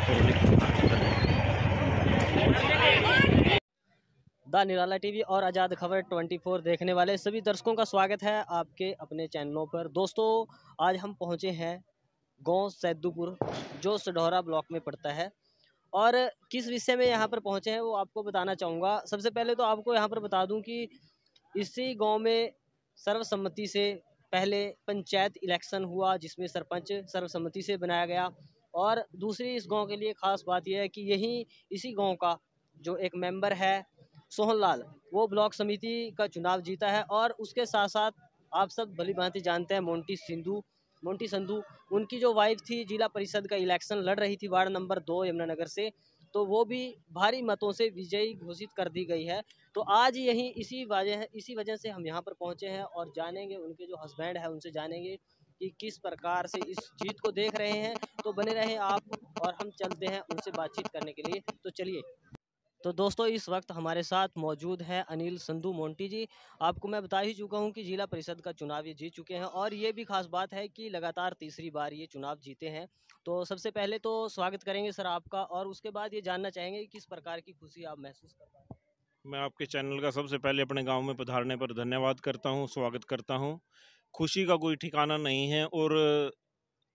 The Nirala TV और आज़ाद खबर 24 देखने वाले सभी दर्शकों का स्वागत है आपके अपने चैनलों पर। दोस्तों, आज हम पहुंचे हैं गांव सैदुपुर जो सढौरा ब्लॉक में पड़ता है, और किस विषय में यहाँ पर पहुंचे हैं वो आपको बताना चाहूँगा। सबसे पहले तो आपको यहाँ पर बता दूं कि इसी गांव में सर्वसम्मति से पहले पंचायत इलेक्शन हुआ, जिसमें सरपंच सर्वसम्मति से बनाया गया। और दूसरी इस गांव के लिए खास बात यह है कि यही इसी गांव का जो एक मेंबर है सोहनलाल, वो ब्लॉक समिति का चुनाव जीता है। और उसके साथ साथ आप सब भली भांति जानते हैं मोंटी संधू, उनकी जो वाइफ थी जिला परिषद का इलेक्शन लड़ रही थी वार्ड नंबर 2 यमुनानगर से, तो वो भी भारी मतों से विजयी घोषित कर दी गई है। तो आज यही इसी वजह से हम यहाँ पर पहुँचे हैं और जानेंगे, उनके जो हस्बैंड है उनसे जानेंगे कि किस प्रकार से इस जीत को देख रहे हैं। तो बने रहें आप, और हम चलते हैं उनसे बातचीत करने के लिए। तो चलिए। तो दोस्तों, इस वक्त हमारे साथ मौजूद है अनिल संधू मोंटी जी। आपको मैं बता ही चुका हूं कि जिला परिषद का चुनाव ये जीत चुके हैं, और ये भी खास बात है कि लगातार तीसरी बार ये चुनाव जीते हैं। तो सबसे पहले तो स्वागत करेंगे सर आपका, और उसके बाद ये जानना चाहेंगे कि किस प्रकार की खुशी आप महसूस कर रहे हैं। मैं आपके चैनल का सबसे पहले अपने गांव में पधारने पर धन्यवाद करता हूं, स्वागत करता हूं। खुशी का कोई ठिकाना नहीं है, और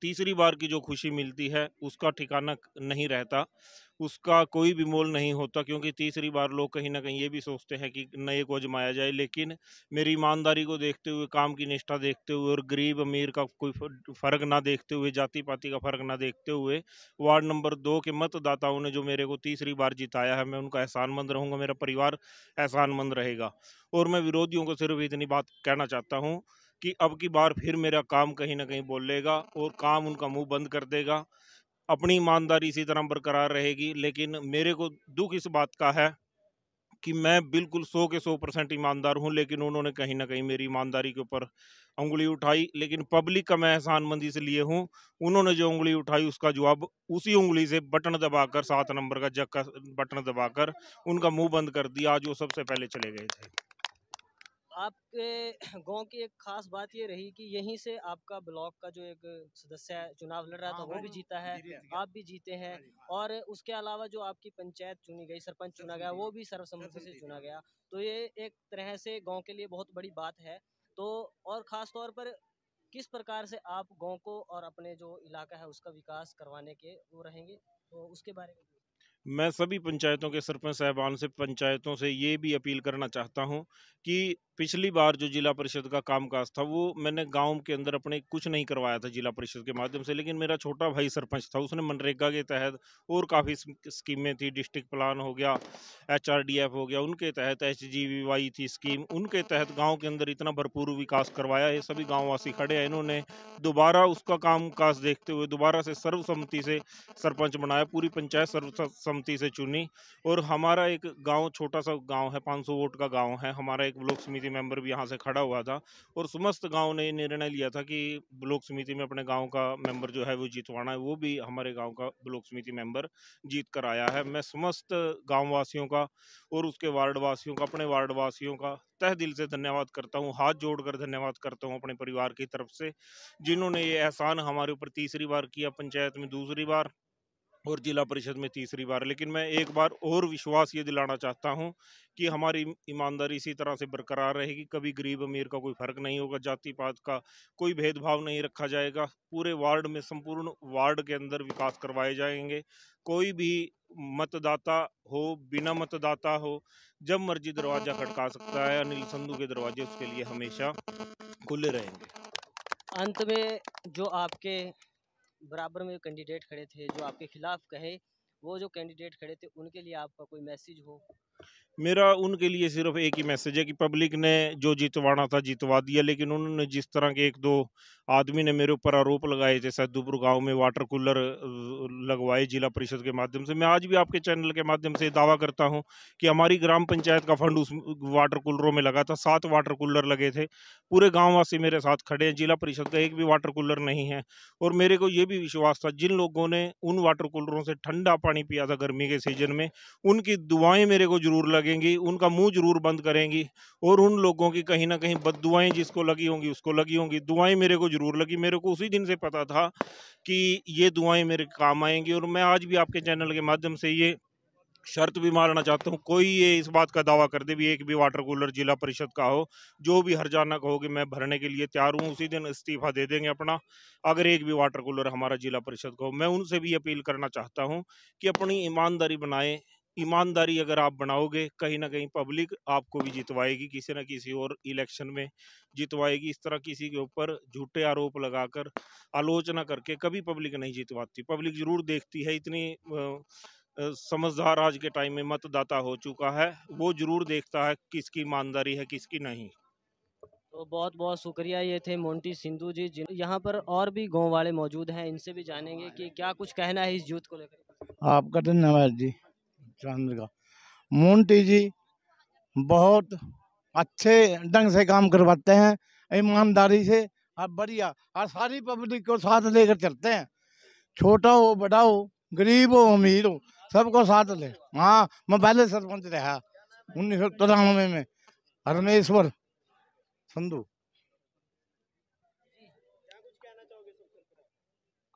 तीसरी बार की जो खुशी मिलती है उसका ठिकाना नहीं रहता, उसका कोई भी मोल नहीं होता, क्योंकि तीसरी बार लोग कहीं ना कहीं ये भी सोचते हैं कि नए को आजमाया जाए। लेकिन मेरी ईमानदारी को देखते हुए, काम की निष्ठा देखते हुए, और गरीब अमीर का कोई फर्क ना देखते हुए, जाति पाति का फर्क ना देखते हुए, वार्ड नंबर 2 के मतदाताओं ने जो मेरे को तीसरी बार जिताया है, मैं उनका एहसानमंद रहूंगा, मेरा परिवार एहसानमंद रहेगा। और मैं विरोधियों को सिर्फ इतनी बात कहना चाहता हूँ कि अब की बार फिर मेरा काम कहीं ना कहीं बोलेगा, और काम उनका मुंह बंद कर देगा। अपनी ईमानदारी इसी तरह बरकरार रहेगी। लेकिन मेरे को दुख इस बात का है कि मैं बिल्कुल 100 के 100% ईमानदार हूं, लेकिन उन्होंने कहीं ना कहीं मेरी ईमानदारी के ऊपर उंगली उठाई। लेकिन पब्लिक का मैं एहसानमंद इसलिए हूं, उन्होंने जो उंगली उठाई उसका जवाब उसी उंगली से बटन दबाकर, 7 नंबर का जग का बटन दबाकर उनका मुंह बंद कर दिया। आज वो सबसे पहले चले गए थे। आपके गांव की एक खास बात ये रही कि यहीं से आपका ब्लॉक का जो एक सदस्य चुनाव लड़ रहा था वो भी जीता है, आप भी जीते हैं। और उसके अलावा जो आपकी पंचायत चुनी गई, सरपंच चुना गया, वो भी सर्वसम्मति से चुना गया। तो ये एक तरह से गांव के लिए बहुत बड़ी बात है। तो और खास तौर पर किस प्रकार से आप गांव को और अपने जो इलाका है उसका विकास करवाने के वो रहेंगे, तो उसके बारे में। मैं सभी पंचायतों के सरपंच साहबान से, पंचायतों से ये भी अपील करना चाहता हूं कि पिछली बार जो जिला परिषद का कामकाज था वो मैंने गांव के अंदर अपने कुछ नहीं करवाया था जिला परिषद के माध्यम से। लेकिन मेरा छोटा भाई सरपंच था, उसने मनरेगा के तहत और काफ़ी स्कीमें थी, डिस्ट्रिक्ट प्लान हो गया, HRDF हो गया, उनके तहत HGVY थी स्कीम, उनके तहत गाँव के अंदर इतना भरपूर विकास करवाया। ये सभी गाँववासी खड़े हैं, इन्होंने दोबारा उसका कामकाज देखते हुए दोबारा से सर्वसम्मति से सरपंच बनाया, पूरी पंचायत सर्वसम्मति से चुनी। और हमारा एक गांव, छोटा सा गांव है, 500 वोट का गांव है, हमारा एक ब्लॉक समिति मेंबर भी यहां से खड़ा हुआ था, और समस्त गांव ने निर्णय लिया था कि ब्लॉक समिति में अपने गांव का मेंबर जो है वो जितवाना है। वो भी हमारे गांव का ब्लॉक समिति मेंबर जीत कर आया है। मैं समस्त गाँव वासियों का और उसके वार्ड वासियों का, अपने वार्ड वासियों का तहे दिल से धन्यवाद करता हूँ, हाथ जोड़कर धन्यवाद करता हूँ अपने परिवार की तरफ से, जिन्होंने ये एहसान हमारे ऊपर तीसरी बार किया, पंचायत में दूसरी बार और जिला परिषद में तीसरी बार। लेकिन मैं एक बार और विश्वास ये दिलाना चाहता हूं कि हमारी ईमानदारी इसी तरह से बरकरार रहेगी, कभी गरीब अमीर का कोई फर्क नहीं होगा, जाति पात का कोई भेदभाव नहीं रखा जाएगा। पूरे वार्ड में, संपूर्ण वार्ड के अंदर विकास करवाए जाएंगे। कोई भी मतदाता हो, बिना मतदाता हो, जब मर्जी दरवाजा खटका सकता है। अनिल संधू के दरवाजे उसके लिए हमेशा खुले रहेंगे। अंत में जो आपके बराबर में कैंडिडेट खड़े थे, जो आपके खिलाफ कहे, वो जो कैंडिडेट खड़े थे, उनके लिए आपका कोई मैसेज हो? मेरा उनके लिए सिर्फ एक ही मैसेज है कि पब्लिक ने जो जितवाना था जितवा दिया। लेकिन उन्होंने जिस तरह के 1-2 आदमी ने मेरे ऊपर आरोप लगाए थे, सैदुपुर गांव में वाटर कूलर लगवाए जिला परिषद के माध्यम से, मैं आज भी आपके चैनल के माध्यम से दावा करता हूं कि हमारी ग्राम पंचायत का फंड उस वाटर कूलरों में लगा था। 7 वाटर कूलर लगे थे, पूरे गाँव वासी मेरे साथ खड़े हैं, जिला परिषद का एक भी वाटर कूलर नहीं है। और मेरे को ये भी विश्वास था, जिन लोगों ने उन वाटर कूलरों से ठंडा पानी पिया था गर्मी के सीजन में, उनकी दुआएं मेरे को जरूर लगे लगेंगी उनका मुंह जरूर बंद करेंगी, और उन लोगों की कहीं ना कहीं बददुआएं जिसको लगी होंगी उसको लगी होंगी। दुआएं मेरे को जरूर लगी, मेरे को उसी दिन से पता था कि ये दुआएं मेरे काम आएंगी। और मैं आज भी आपके चैनल के माध्यम से ये शर्त भी मारना चाहता हूँ, कोई ये इस बात का दावा कर दे भी एक भी वाटर कूलर जिला परिषद का हो, जो भी हर्जाना कहोगे मैं भरने के लिए तैयार हूँ, उसी दिन इस्तीफा दे देंगे अपना, अगर एक भी वाटर कूलर हमारा जिला परिषद का हो। मैं उनसे भी अपील करना चाहता हूँ कि अपनी ईमानदारी बनाएं। ईमानदारी अगर आप बनाओगे, कहीं ना कहीं पब्लिक आपको भी जितवाएगी, किसी ना किसी और इलेक्शन में जितवाएगी। इस तरह किसी के ऊपर झूठे आरोप लगाकर, आलोचना करके कभी पब्लिक नहीं जितवाती। पब्लिक जरूर देखती है, इतनी समझदार आज के टाइम में मतदाता हो चुका है, वो जरूर देखता है किसकी ईमानदारी है किसकी नहीं। तो बहुत बहुत शुक्रिया। ये थे मोंटी सिंधु जी, जिन यहाँ पर और भी गांव वाले मौजूद हैं, इनसे भी जानेंगे कि क्या कुछ कहना है इस यूथ को लेकर। आपका धन्यवाद जी। चंद्र का मोंटी जी बहुत अच्छे ढंग से काम करवाते हैं, ईमानदारी से और बढ़िया, और सारी पब्लिक को साथ लेकर चलते हैं, छोटा हो बड़ा हो, गरीब हो अमीर हो, सबको साथ ले। हाँ, मैं पहले सरपंच रहा 1993 में, हरमेश्वर संधू।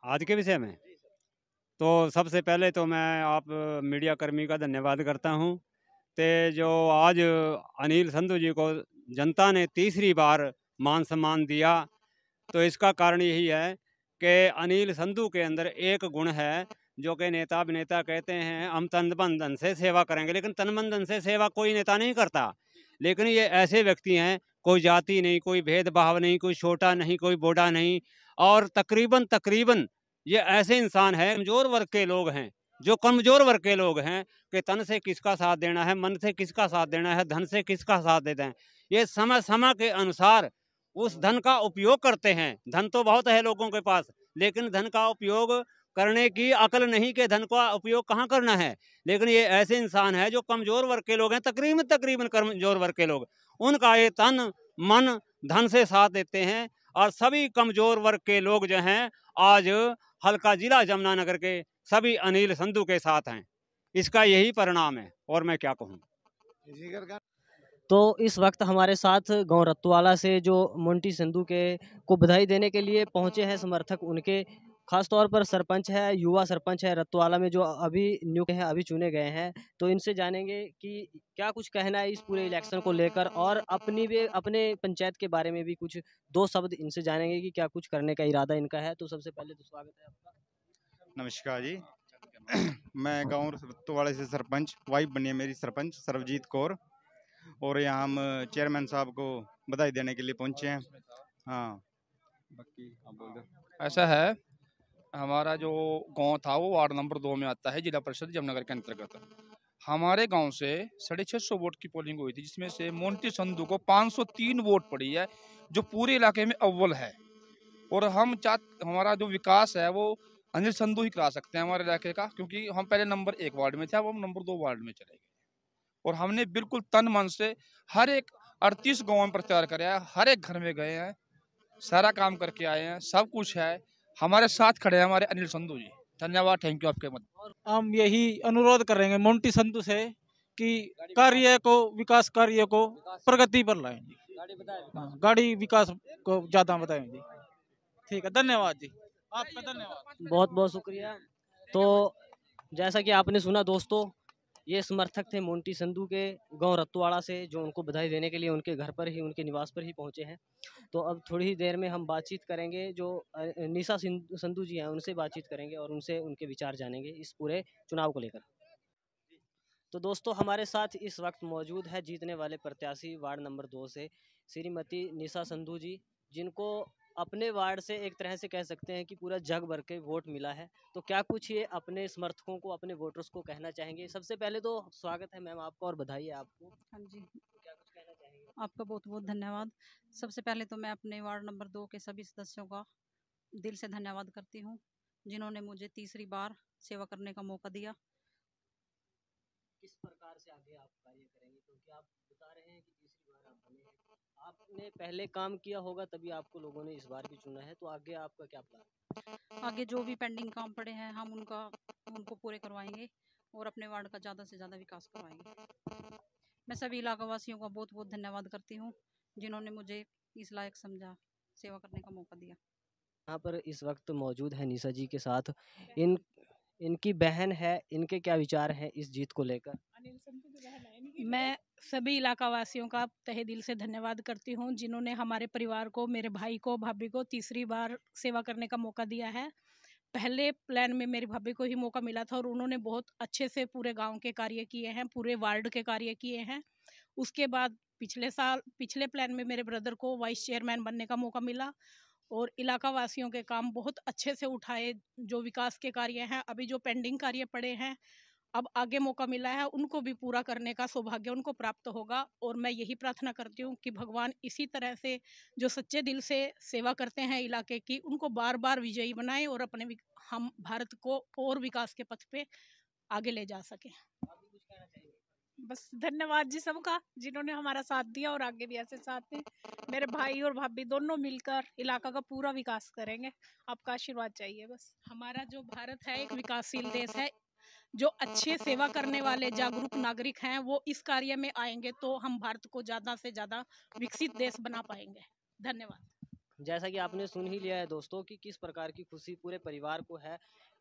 आज के विषय में तो सबसे पहले तो मैं आप मीडिया कर्मी का धन्यवाद करता हूं ते जो आज अनिल संधू जी को जनता ने तीसरी बार मान सम्मान दिया, तो इसका कारण यही है कि अनिल संधू के अंदर एक गुण है जो कि नेता अभिनेता कहते हैं हम तन मन धन से सेवा करेंगे, लेकिन तन मन धन से सेवा कोई नेता नहीं करता। लेकिन ये ऐसे व्यक्ति हैं, कोई जाति नहीं, कोई भेदभाव नहीं, कोई छोटा नहीं, कोई बूढ़ा नहीं, और तकरीबन तकरीबन ये ऐसे इंसान है, कमजोर वर्ग के लोग हैं, जो कमजोर वर्ग के लोग हैं कि तन से किसका साथ देना है, मन से किसका साथ देना है, धन से किसका साथ देते हैं, ये समय समय के अनुसार उस धन का उपयोग करते हैं। धन तो बहुत है लोगों के पास, लेकिन धन का उपयोग करने की अकल नहीं कि धन का उपयोग कहाँ करना है। लेकिन ये ऐसे इंसान है जो कमजोर वर्ग के लोग हैं, तकरीबन तकरीबन कमजोर वर्ग के लोग, उनका ये तन मन धन से साथ देते हैं। और सभी कमजोर वर्ग के लोग जो हैं आज हल्का जिला जमुनानगर के सभी अनिल संधू के साथ हैं। इसका यही परिणाम है, और मैं क्या कहूँ। तो इस वक्त हमारे साथ गांव रत्तवाला से जो मोंटी संधू के को बधाई देने के लिए पहुंचे हैं समर्थक उनके, खास तौर पर सरपंच है, युवा सरपंच है रत्तवाला में, जो अभी नियुक्त हैं, अभी चुने गए हैं। तो इनसे जानेंगे कि क्या कुछ कहना है इस पूरे इलेक्शन को लेकर, और अपने पंचायत के बारे में भी कुछ दो शब्द इनसे जानेंगे कि क्या कुछ करने का इरादा इनका है। तो सबसे पहले तो स्वागत है आपका। नमस्कार जी। मैं गाँव रत्तवाड़े से सरपंच, वाइफ बनी है मेरी सरपंच सर्वजीत कौर, और यहाँ हम चेयरमैन साहब को बधाई देने के लिए पहुँचे हैं। हाँ, बाकी आप बोल दो। ऐसा है, हमारा जो गांव था वो वार्ड नंबर 2 में आता है, जिला परिषद जमनगर के अंतर्गत। हमारे गांव से 650 वोट की पोलिंग हुई थी, जिसमें से मोंटी संधू को 503 वोट पड़ी है, जो पूरे इलाके में अव्वल है। और हमारा जो विकास है वो अनिल संधू ही करा सकते हैं हमारे इलाके का, क्योंकि हम पहले नंबर 1 वार्ड में थे, अब हम नंबर 2 वार्ड में चले गए। और हमने बिल्कुल तन मन से हर एक 38 गाँव में प्रचार कराया, हर एक घर में गए हैं, सारा काम करके आए हैं, सब कुछ है। हमारे साथ खड़े हैं हमारे अनिल संधू जी। धन्यवाद, थैंक यू आपके मत। हम यही अनुरोध करेंगे मोंटी संधू से कि कार्य को, विकास कार्य को प्रगति पर लाएं जी। गाड़ी विकास को ज्यादा बताएं जी। ठीक है, धन्यवाद जी, आपका धन्यवाद। बहुत बहुत शुक्रिया। तो जैसा कि आपने सुना दोस्तों, ये समर्थक थे मोंटी संधू के गांव रत्तवाड़ा से, जो उनको बधाई देने के लिए उनके घर पर ही, उनके निवास पर ही पहुंचे हैं। तो अब थोड़ी ही देर में हम बातचीत करेंगे, जो निशा संधू जी हैं उनसे बातचीत करेंगे और उनसे उनके विचार जानेंगे इस पूरे चुनाव को लेकर। तो दोस्तों, हमारे साथ इस वक्त मौजूद है जीतने वाले प्रत्याशी वार्ड नंबर 2 से श्रीमती निशा संधू जी, जिनको अपने वार्ड से एक तरह से कह सकते हैं कि पूरा जग भर के वोट मिला है। तो क्या कुछ ये अपने समर्थकों को, अपने वोटर्स को कहना चाहेंगे? सबसे पहले तो स्वागत है मैम आपका और बधाई है आपको। हाँ जी, क्या कुछ कहना चाहेंगे? आपका बहुत बहुत धन्यवाद। सबसे पहले तो मैं अपने वार्ड नंबर 2 के सभी सदस्यों का दिल से धन्यवाद करती हूँ, जिन्होंने मुझे तीसरी बार सेवा करने का मौका दिया। किस प्रकार से आगे आप कार्य करेंगे, क्योंकि आप बता रहे हैं कि तीसरी बार आप बने हैं, आपने पहले काम किया होगा तभी आपको लोगों ने इस बार भी चुना है। तो आगे आपका क्या प्लान? आगे जो भी पेंडिंग काम पड़े हैं हम उनको पूरे करवाएंगे और अपने वार्ड का ज़्यादा से ज़्यादा विकास करवाएंगे। मैं सभी इलाका वासियों का बहुत बहुत धन्यवाद करती हूँ जिन्होंने मुझे इस लायक समझा, सेवा करने का मौका दिया। यहाँ पर इस वक्त मौजूद है निशा जी के साथ। इनकी बहन है, इनके क्या विचार हैं इस जीत को लेकर? मैं सभी इलाका वासियों का तहे दिल से धन्यवाद करती हूँ जिन्होंने हमारे परिवार को, मेरे भाई को, भाभी को तीसरी बार सेवा करने का मौका दिया है। पहले प्लान में मेरी भाभी को ही मौका मिला था और उन्होंने बहुत अच्छे से पूरे गांव के कार्य किए हैं, पूरे वार्ड के कार्य किए हैं। उसके बाद पिछले प्लान में मेरे ब्रदर को वाइस चेयरमैन बनने का मौका मिला और इलाका वासियों के काम बहुत अच्छे से उठाए। जो विकास के कार्य हैं, अभी जो पेंडिंग कार्य पड़े हैं, अब आगे मौका मिला है, उनको भी पूरा करने का सौभाग्य उनको प्राप्त होगा। और मैं यही प्रार्थना करती हूँ कि भगवान इसी तरह से जो सच्चे दिल से सेवा करते हैं इलाके की, उनको बार बार विजयी बनाए और हम भारत को और विकास के पथ पे आगे ले जा सके। बस धन्यवाद जी सबका जिन्होंने हमारा साथ दिया और आगे भी ऐसे साथ दें। मेरे भाई और भाभी दोनों मिलकर इलाका का पूरा विकास करेंगे, आपका आशीर्वाद चाहिए बस। हमारा जो भारत है एक विकासशील देश है, जो अच्छे सेवा करने वाले जागरूक नागरिक हैं वो इस कार्य में आएंगे तो हम भारत को ज़्यादा से ज़्यादा विकसित देश बना पाएंगे। धन्यवाद। जैसा कि आपने सुन ही लिया है दोस्तों कि किस प्रकार की खुशी पूरे परिवार को है।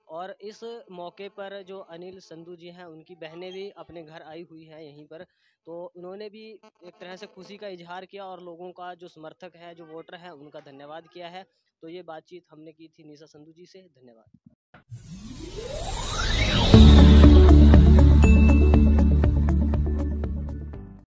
और इस मौके पर जो अनिल संधू जी हैं, उनकी बहनें भी अपने घर आई हुई हैं यहीं पर, तो उन्होंने भी एक तरह से खुशी का इजहार किया और लोगों का जो समर्थक है, जो वोटर है, उनका धन्यवाद किया है। तो ये बातचीत हमने की थी निशा संधू जी से। धन्यवाद।